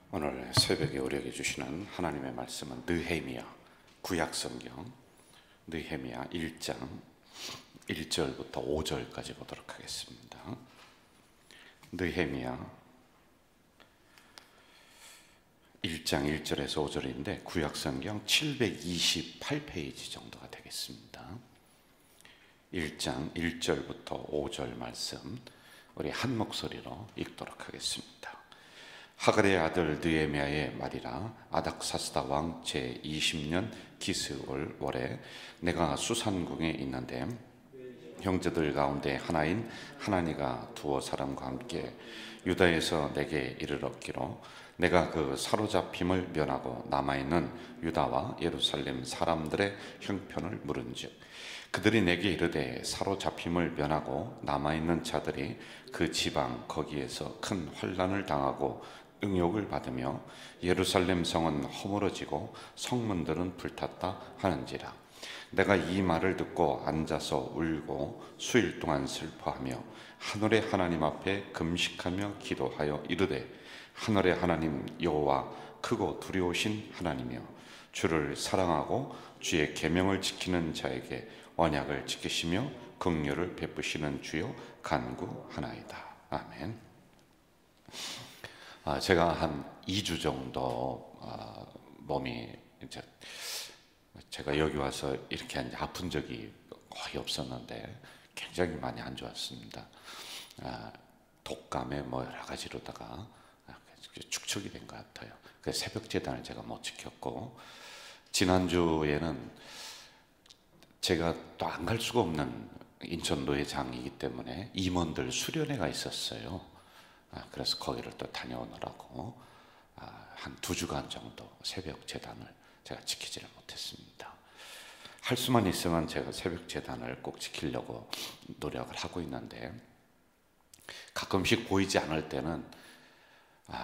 오늘 새벽에 우리에게 주시는 하나님의 말씀은 느헤미야 구약성경 느헤미야 1장 1절부터 5절까지 보도록 하겠습니다. 느헤미야 1장 1절에서 5절인데 구약성경 728페이지 정도가 되겠습니다. 1장 1절부터 5절 말씀 우리 한 목소리로 읽도록 하겠습니다. 하갈의 아들 느헤미야의 말이라. 아닥사스다 왕 제20년 기스월 월에 내가 수산궁에 있는데 형제들 가운데 하나인 하나니가 두어 사람과 함께 유다에서 내게 이르렀기로 내가 그 사로잡힘을 면하고 남아있는 유다와 예루살렘 사람들의 형편을 물은즉 그들이 내게 이르되 사로잡힘을 면하고 남아있는 자들이 그 지방 거기에서 큰 환난을 당하고 응욕을 받으며 예루살렘 성은 허물어지고 성문들은 불탔다 하는지라. 내가 이 말을 듣고 앉아서 울고 수일 동안 슬퍼하며 하늘의 하나님 앞에 금식하며 기도하여 이르되 하늘의 하나님 여호와 크고 두려우신 하나님이여 주를 사랑하고 주의 계명을 지키는 자에게 언약을 지키시며 긍휼을 베푸시는 주여 간구하나이다. 아멘. 제가 한 2주 정도 몸이 이제 제가 여기 와서 이렇게 아픈 적이 거의 없었는데 굉장히 많이 안 좋았습니다. 독감에 뭐 여러 가지로다가 축적이 된 것 같아요. 그래서 새벽 제단을 제가 못 지켰고 지난주에는 제가 또 안 갈 수가 없는 인천 노회장이기 때문에 임원들 수련회가 있었어요. 그래서 거기를 또 다녀오느라고 한 2주간 정도 새벽 제단을 제가 지키지를 못했습니다. 할 수만 있으면 제가 새벽 제단을 꼭 지키려고 노력을 하고 있는데 가끔씩 보이지 않을 때는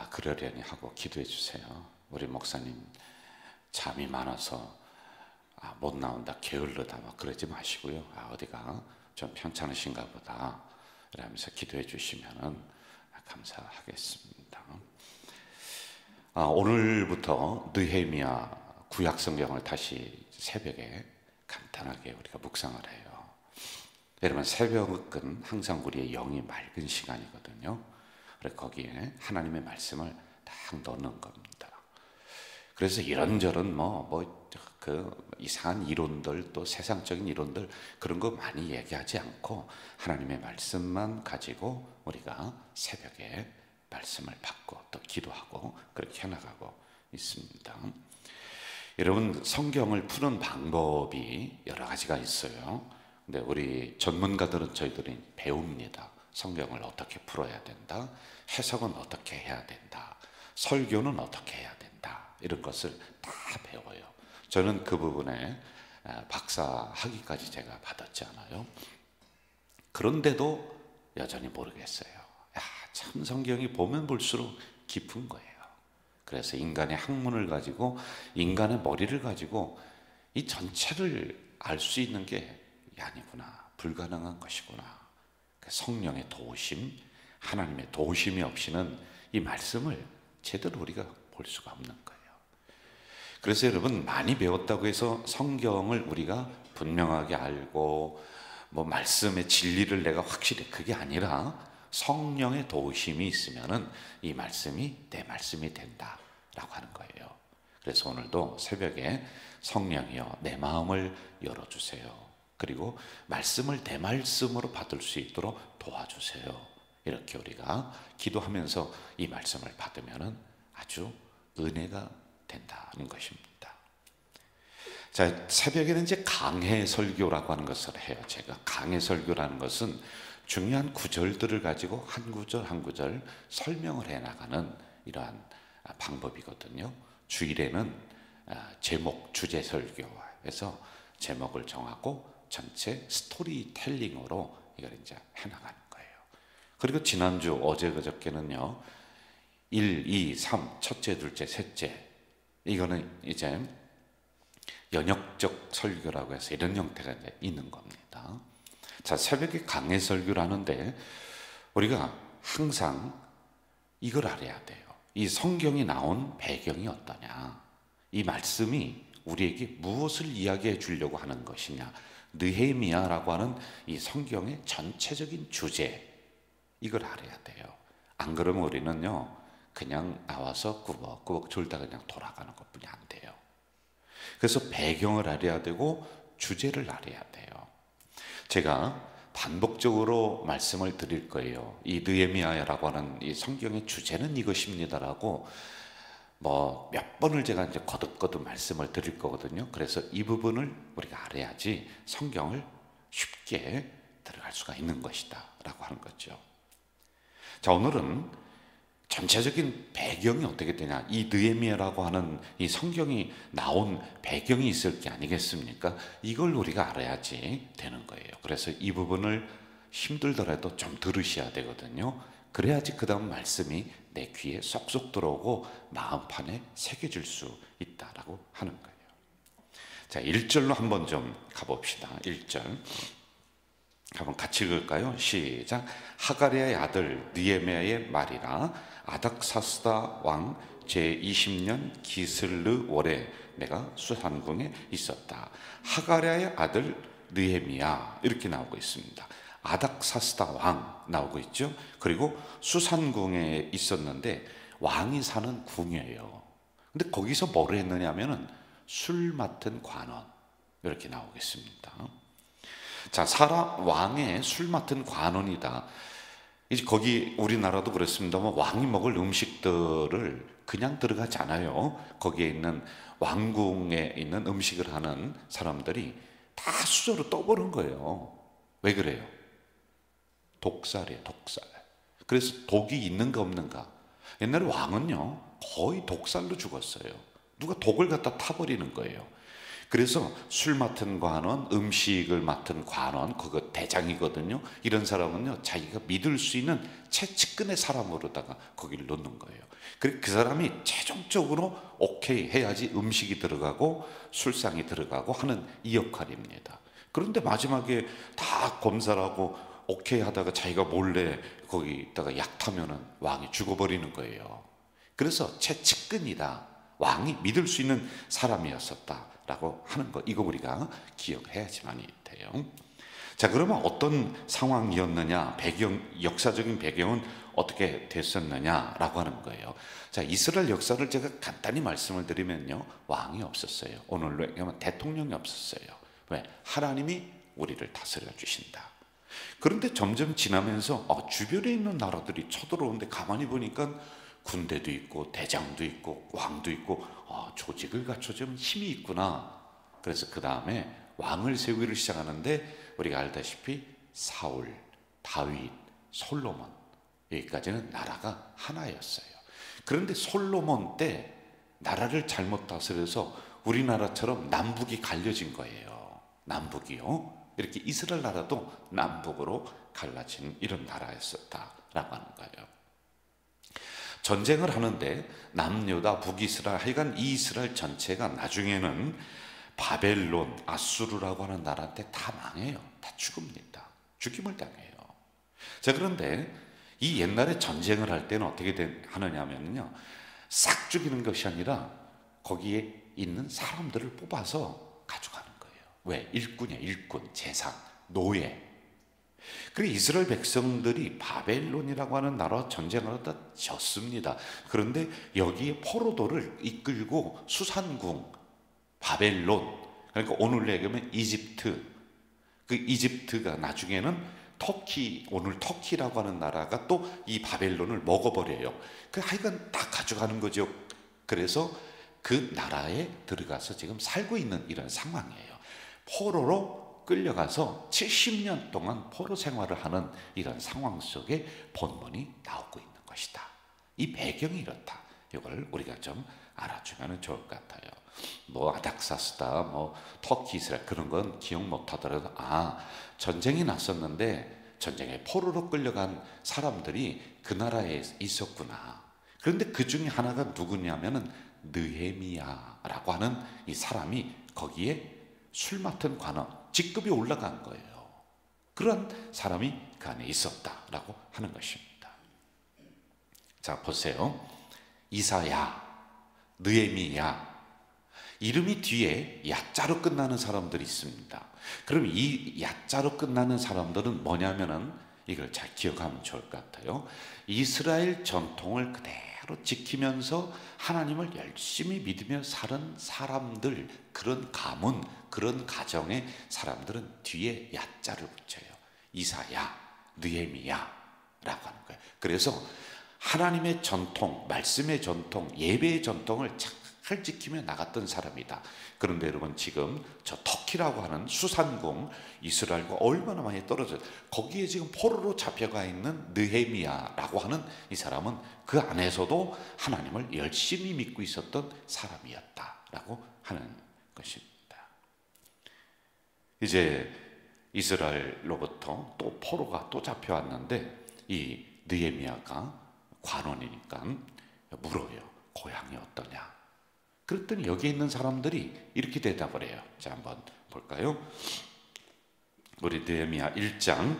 그러려니 하고 기도해 주세요. 우리 목사님 잠이 많아서 못 나온다 게을르다 막 그러지 마시고요. 어디가 좀 편찮으신가 보다 이러면서 기도해 주시면은 감사하겠습니다. 오늘부터 느헤미야 구약성경을 다시 새벽에 간단하게 우리가 묵상을 해요. 여러분 새벽은 항상 우리의 영이 맑은 시간이거든요. 그래서 거기에 하나님의 말씀을 딱 넣는 겁니다. 그래서 이런저런 그 이상한 이론들 또 세상적인 이론들 그런 거 많이 얘기하지 않고 하나님의 말씀만 가지고 우리가 새벽에 말씀을 받고 또 기도하고 그렇게 해나가고 있습니다. 여러분 성경을 푸는 방법이 여러 가지가 있어요. 근데 우리 전문가들은 저희들이 배웁니다. 성경을 어떻게 풀어야 된다, 해석은 어떻게 해야 된다, 설교는 어떻게 해야 된다, 이런 것을 다 배워요. 저는 그 부분에 박사 학위까지 제가 받았지 않아요. 그런데도 여전히 모르겠어요. 참 성경이 보면 볼수록 깊은 거예요. 그래서 인간의 학문을 가지고 인간의 머리를 가지고 이 전체를 알 수 있는 게 아니구나, 불가능한 것이구나. 성령의 도우심, 하나님의 도우심이 없이는 이 말씀을 제대로 우리가 볼 수가 없는 거예요. 그래서 여러분 많이 배웠다고 해서 성경을 우리가 분명하게 알고 말씀의 진리를 내가 확실히 그게 아니라 성령의 도우심이 있으면은 이 말씀이 내 말씀이 된다라고 하는 거예요. 그래서 오늘도 새벽에 성령이여 내 마음을 열어주세요. 그리고 말씀을 내 말씀으로 받을 수 있도록 도와주세요. 이렇게 우리가 기도하면서 이 말씀을 받으면은 아주 은혜가 된다는 것입니다. 자, 새벽에는 이제 강해 설교라고 하는 것을 해요. 제가 강해 설교라는 것은 중요한 구절들을 가지고 한 구절 한 구절 설명을 해 나가는 이러한 방법이거든요. 주일에는 제목 주제 설교에서 제목을 정하고 전체 스토리텔링으로 이걸 이제 해 나가는 거예요. 그리고 지난주 어제 그저께는요 1, 2, 3 첫째 둘째 셋째 이거는 이제 연역적 설교라고 해서 이런 형태가 있는 겁니다. 자, 새벽에 강해 설교를 하는데 우리가 항상 이걸 알아야 돼요. 이 성경이 나온 배경이 어떠냐, 이 말씀이 우리에게 무엇을 이야기해 주려고 하는 것이냐, 느헤미야라고 하는 이 성경의 전체적인 주제, 이걸 알아야 돼요. 안 그러면 우리는요 그냥 나와서 꾸벅꾸벅 졸다 그냥 돌아가는 것뿐이 안 돼요. 그래서 배경을 알아야 되고 주제를 알아야 돼요. 제가 반복적으로 말씀을 드릴 거예요. 이 느헤미야라고 하는 이 성경의 주제는 이것입니다라고 뭐 몇 번을 제가 이제 거듭거듭 말씀을 드릴 거거든요. 그래서 이 부분을 우리가 알아야지 성경을 쉽게 들어갈 수가 있는 것이다 라고 하는 거죠. 자, 오늘은 전체적인 배경이 어떻게 되냐, 이 느헤미야라고 하는 이 성경이 나온 배경이 있을 게 아니겠습니까? 이걸 우리가 알아야지 되는 거예요. 그래서 이 부분을 힘들더라도 좀 들으셔야 되거든요. 그래야지 그 다음 말씀이 내 귀에 쏙쏙 들어오고 마음판에 새겨질 수 있다라고 하는 거예요. 자, 1절로 한번 좀 가봅시다. 1절 한번 같이 읽을까요? 시작. 하가랴의 아들 느헤미야의 말이라. 아닥사스다 왕 제20년 기슬르 월에 내가 수산궁에 있었다. 하가랴의 아들 느헤미야, 이렇게 나오고 있습니다. 아닥사스다 왕 나오고 있죠. 그리고 수산궁에 있었는데 왕이 사는 궁이에요. 근데 거기서 뭐를 했느냐 하면은 술 맡은 관원, 이렇게 나오겠습니다. 자, 왕의 술 맡은 관원이다. 이제 거기 우리나라도 그렇습니다만 왕이 먹을 음식들을 그냥 들어가지 않아요. 거기에 있는 왕궁에 있는 음식을 하는 사람들이 다 수저로 떠보는 거예요. 왜 그래요? 독살이에요, 독살. 그래서 독이 있는가 없는가. 옛날에 왕은요 거의 독살로 죽었어요. 누가 독을 갖다 타버리는 거예요. 그래서 술 맡은 관원, 음식을 맡은 관원, 그거 대장이거든요. 이런 사람은요 자기가 믿을 수 있는 최측근의 사람으로다가 거기를 놓는 거예요. 그 사람이 최종적으로 오케이 해야지 음식이 들어가고 술상이 들어가고 하는 이 역할입니다. 그런데 마지막에 다 검사하고 오케이 하다가 자기가 몰래 거기다가 약 타면은 왕이 죽어버리는 거예요. 그래서 최측근이다, 왕이 믿을 수 있는 사람이었었다 라고 하는 거, 이거 우리가 기억해야지만이 돼요. 자, 그러면 어떤 상황이었느냐, 역사적인 배경은 어떻게 됐었느냐라고 하는 거예요. 자, 이스라엘 역사를 제가 간단히 말씀을 드리면요, 왕이 없었어요. 오늘로 얘기하면 대통령이 없었어요. 왜? 하나님이 우리를 다스려 주신다. 그런데 점점 지나면서 주변에 있는 나라들이 쳐들어오는데 가만히 보니까 군대도 있고 대장도 있고 왕도 있고 조직을 갖춰주면 힘이 있구나. 그래서 그 다음에 왕을 세우기를 시작하는데 우리가 알다시피 사울, 다윗, 솔로몬, 여기까지는 나라가 하나였어요. 그런데 솔로몬 때 나라를 잘못 다스려서 우리나라처럼 남북이 갈려진 거예요. 남북이요. 이렇게 이스라엘 나라도 남북으로 갈라진 이런 나라였었다라고 하는 거예요. 전쟁을 하는데 남유다, 북이스라엘, 하여간 이 이스라엘 전체가 나중에는 바벨론, 아수르라고 하는 나라한테 다 망해요. 다 죽습니다. 죽임을 당해요. 자, 그런데 이 옛날에 전쟁을 할 때는 어떻게 하느냐면요, 싹 죽이는 것이 아니라 거기에 있는 사람들을 뽑아서 가져가는 거예요. 왜? 일꾼이야, 일꾼, 재상, 노예. 그리고 이스라엘 백성들이 바벨론이라고 하는 나라와 전쟁을 하다 졌습니다. 그런데 여기에 포로도를 이끌고 수산궁, 바벨론, 그러니까 오늘로 얘기하면 이집트, 그 이집트가 나중에는 터키, 오늘 터키라고 하는 나라가 또 이 바벨론을 먹어버려요. 그 하여간 다 가져가는 거죠. 그래서 그 나라에 들어가서 지금 살고 있는 이런 상황이에요. 포로로 끌려가서 70년 동안 포로 생활을 하는 이런 상황 속에 본문이 나오고 있는 것이다. 이 배경이 이렇다. 이걸 우리가 좀 알아주면 좋을 것 같아요. 뭐 아닥사스다, 뭐 터키, 이스라엘 그런 건 기억 못하더라도 전쟁이 났었는데 전쟁에 포로로 끌려간 사람들이 그 나라에 있었구나. 그런데 그 중에 하나가 누구냐면은 느헤미야라고 하는 이 사람이 거기에 술 맡은 관원, 직급이 올라간 거예요. 그런 사람이 그 안에 있었다라고 하는 것입니다. 자, 보세요. 이사야, 느헤미야, 이름이 뒤에 야자로 끝나는 사람들이 있습니다. 그럼 이 야자로 끝나는 사람들은 뭐냐면은 이걸 잘 기억하면 좋을 것 같아요. 이스라엘 전통을 그대로 지키면서 하나님을 열심히 믿으며 사는 사람들, 그런 가문, 그런 가정의 사람들은 뒤에 야자를 붙여요. 이사야, 느헤미야라고 하는 거예요. 그래서 하나님의 전통, 말씀의 전통, 예배의 전통을 잘 지키며 나갔던 사람이다. 그런데 여러분, 지금 저 터키라고 하는 수산궁, 이스라엘과 얼마나 많이 떨어져요. 거기에 지금 포로로 잡혀가 있는 느헤미야라고 하는 이 사람은 그 안에서도 하나님을 열심히 믿고 있었던 사람이었다라고 하는 것입니다. 이제 이스라엘로부터 또 포로가 또 잡혀왔는데 이 느헤미야가 관원이니까 물어요. 고향이 어떠냐? 그랬더니 여기 있는 사람들이 이렇게 대답을 해요. 자, 한번 볼까요? 우리 느헤미야 1장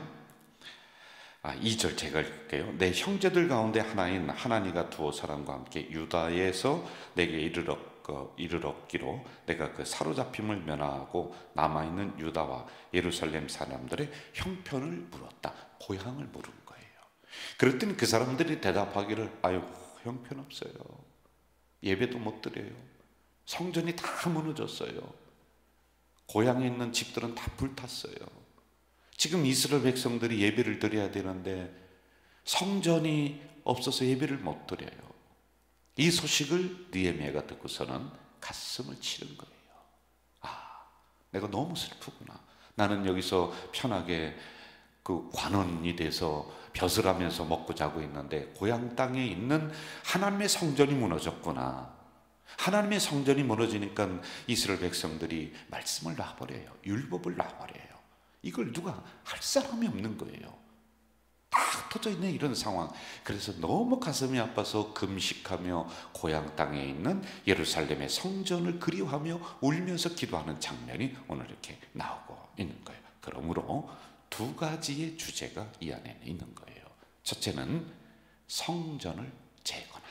2절 제가 읽을게요. 내 형제들 가운데 하나인 하나니가 두어 사람과 함께 유다에서 내게 이르렀기로 내가 그 사로잡힘을 면하고 남아있는 유다와 예루살렘 사람들의 형편을 물었다. 고향을 물은 거예요. 그랬더니 그 사람들이 대답하기를, 아유, 형편없어요. 예배도 못 드려요. 성전이 다 무너졌어요. 고향에 있는 집들은 다 불탔어요. 지금 이스라엘 백성들이 예배를 드려야 되는데 성전이 없어서 예배를 못 드려요. 이 소식을 느헤미야가 듣고서는 가슴을 치는 거예요. 아, 내가 너무 슬프구나. 나는 여기서 편하게 그 관원이 돼서 벼슬 하면서 먹고 자고 있는데 고향 땅에 있는 하나님의 성전이 무너졌구나. 하나님의 성전이 무너지니까 이스라엘 백성들이 말씀을 놔버려요. 율법을 놔버려요. 이걸 누가 할 사람이 없는 거예요. 딱 터져 있는 이런 상황. 그래서 너무 가슴이 아파서 금식하며 고향 땅에 있는 예루살렘의 성전을 그리워하며 울면서 기도하는 장면이 오늘 이렇게 나오고 있는 거예요. 그러므로 두 가지의 주제가 이 안에 있는 거예요. 첫째는 성전을 재건하자.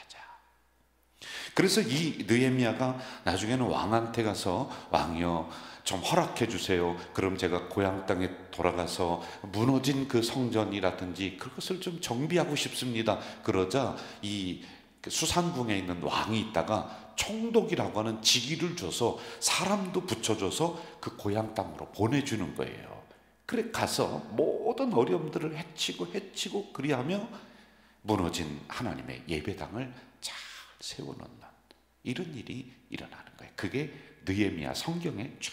그래서 이 느헤미야가 나중에는 왕한테 가서, 왕이여 좀 허락해 주세요. 그럼 제가 고향 땅에 돌아가서 무너진 그 성전이라든지 그것을 좀 정비하고 싶습니다. 그러자 이 수산궁에 있는 왕이 있다가 총독이라고 하는 직위를 줘서 사람도 붙여줘서 그 고향 땅으로 보내주는 거예요. 그래 가서 모든 어려움들을 해치고 그리하며 무너진 하나님의 예배당을 잘 세워놓는 이런 일이 일어나는 거예요. 그게 느헤미야 성경에 쫙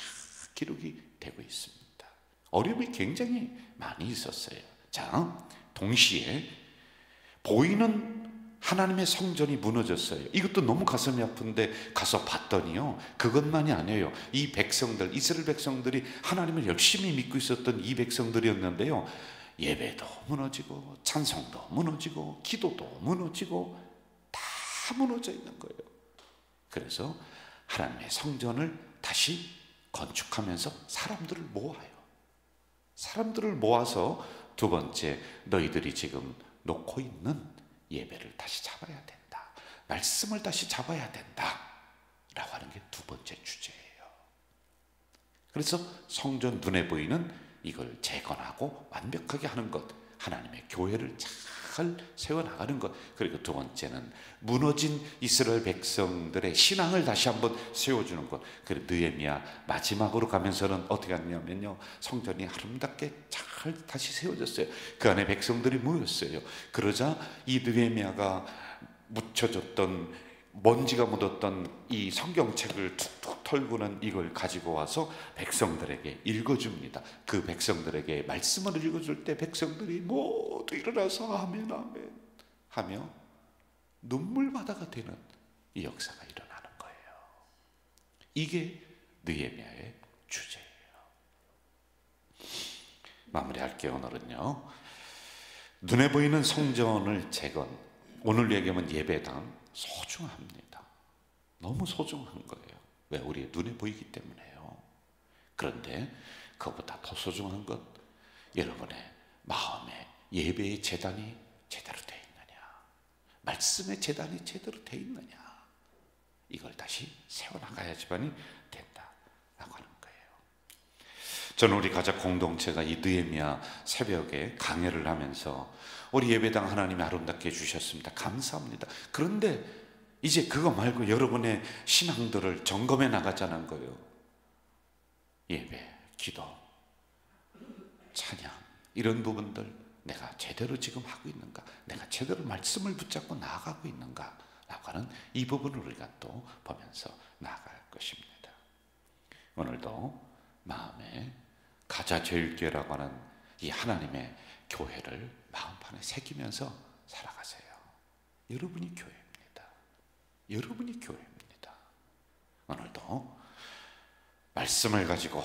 기록이 되고 있습니다. 어려움이 굉장히 많이 있었어요. 자, 동시에 보이는 하나님의 성전이 무너졌어요. 이것도 너무 가슴이 아픈데 가서 봤더니요, 그것만이 아니에요. 이 백성들, 이스라엘 백성들이 하나님을 열심히 믿고 있었던 이 백성들이었는데요, 예배도 무너지고 찬송도 무너지고 기도도 무너지고 다 무너져 있는 거예요. 그래서 하나님의 성전을 다시 건축하면서 사람들을 모아요. 사람들을 모아서 두 번째, 너희들이 지금 놓고 있는 예배를 다시 잡아야 된다. 말씀을 다시 잡아야 된다. 라고 하는 게 두 번째 주제예요. 그래서 성전 눈에 보이는 이걸 재건하고 완벽하게 하는 것, 하나님의 교회를 잘 세워나가는 것, 그리고 두 번째는 무너진 이스라엘 백성들의 신앙을 다시 한번 세워주는 것. 그리고 느헤미야 마지막으로 가면서는 어떻게 하냐면요, 성전이 아름답게 잘 다시 세워졌어요. 그 안에 백성들이 모였어요. 그러자 이 느헤미야가 묻혀졌던, 먼지가 묻었던 이 성경책을 툭툭 털고는 이걸 가지고 와서 백성들에게 읽어줍니다. 그 백성들에게 말씀을 읽어줄 때 백성들이 모두 일어나서 아멘 아멘 하며 눈물바다가 되는 이 역사가 일어나는 거예요. 이게 느헤미야의 주제예요. 마무리할게요. 오늘은요, 눈에 보이는 성전을 재건, 오늘 얘기하면 예배당 소중합니다. 너무 소중한 거예요. 왜? 우리의 눈에 보이기 때문에요. 그런데 그것보다 더 소중한 것, 여러분의 마음에 예배의 재단이 제대로 되어 있느냐, 말씀의 재단이 제대로 돼 있느냐, 이걸 다시 세워나가야지만이 된다라고 하는 거예요. 저는 우리 가족 공동체가 이 느헤미야 새벽에 강해를 하면서 우리 예배당 하나님이 아름답게 해주셨습니다. 감사합니다. 그런데 이제 그거 말고 여러분의 신앙들을 점검해 나가자는 거예요. 예배, 기도, 찬양, 이런 부분들 내가 제대로 지금 하고 있는가, 내가 제대로 말씀을 붙잡고 나아가고 있는가 라고 하는 이 부분을 우리가 또 보면서 나아갈 것입니다. 오늘도 마음에 가자제일교회라고 하는 이 하나님의 교회를 마음판에 새기면서 살아가세요. 여러분이 교회입니다. 여러분이 교회입니다. 오늘도 말씀을 가지고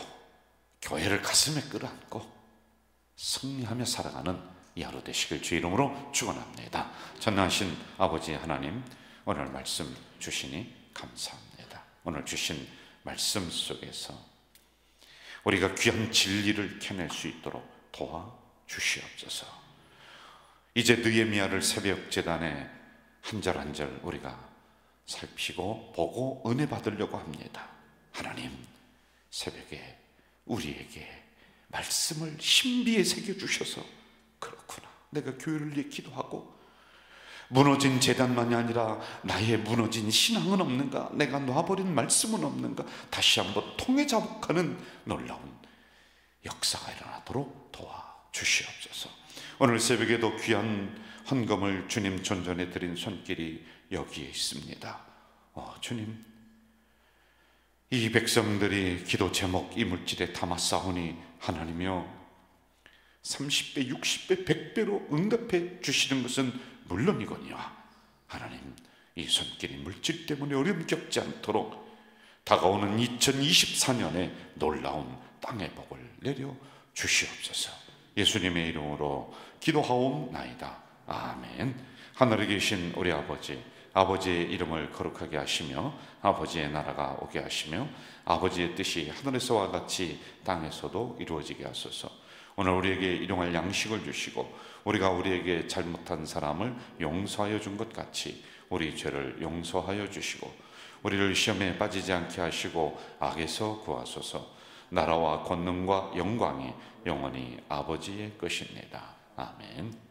교회를 가슴에 끌어안고 승리하며 살아가는 이 하루 되시길 주의 이름으로 축원합니다. 전능하신 아버지 하나님, 오늘 말씀 주시니 감사합니다. 오늘 주신 말씀 속에서 우리가 귀한 진리를 캐낼 수 있도록 도와주시옵소서. 이제 느헤미야를 새벽 제단에 한 절 한 절 우리가 살피고 보고 은혜 받으려고 합니다. 하나님, 새벽에 우리에게 말씀을 신비에 새겨주셔서 그렇구나, 내가 교회를 위해 기도하고 무너진 제단만이 아니라 나의 무너진 신앙은 없는가, 내가 놔버린 말씀은 없는가, 다시 한번 통해 자복하는 놀라운 역사가 일어나도록 도와주시옵소서. 오늘 새벽에도 귀한 헌금을 주님 존전에 드린 손길이 여기에 있습니다. 주님, 이 백성들이 기도 제목 이물질에 담아 싸우니 하나님이여 30배, 60배, 100배로 응답해 주시는 것은 물론이거니와 하나님, 이 손길이 물질 때문에 어려움 겪지 않도록 다가오는 2024년에 놀라운 땅의 복을 내려 주시옵소서. 예수님의 이름으로 기도하옵나이다. 아멘. 하늘에 계신 우리 아버지, 아버지의 이름을 거룩하게 하시며 아버지의 나라가 오게 하시며 아버지의 뜻이 하늘에서와 같이 땅에서도 이루어지게 하소서. 오늘 우리에게 일용할 양식을 주시고 우리가 우리에게 잘못한 사람을 용서하여 준 것 같이 우리 죄를 용서하여 주시고 우리를 시험에 빠지지 않게 하시고 악에서 구하소서. 나라와 권능과 영광이 영원히 아버지의 것입니다. 아멘.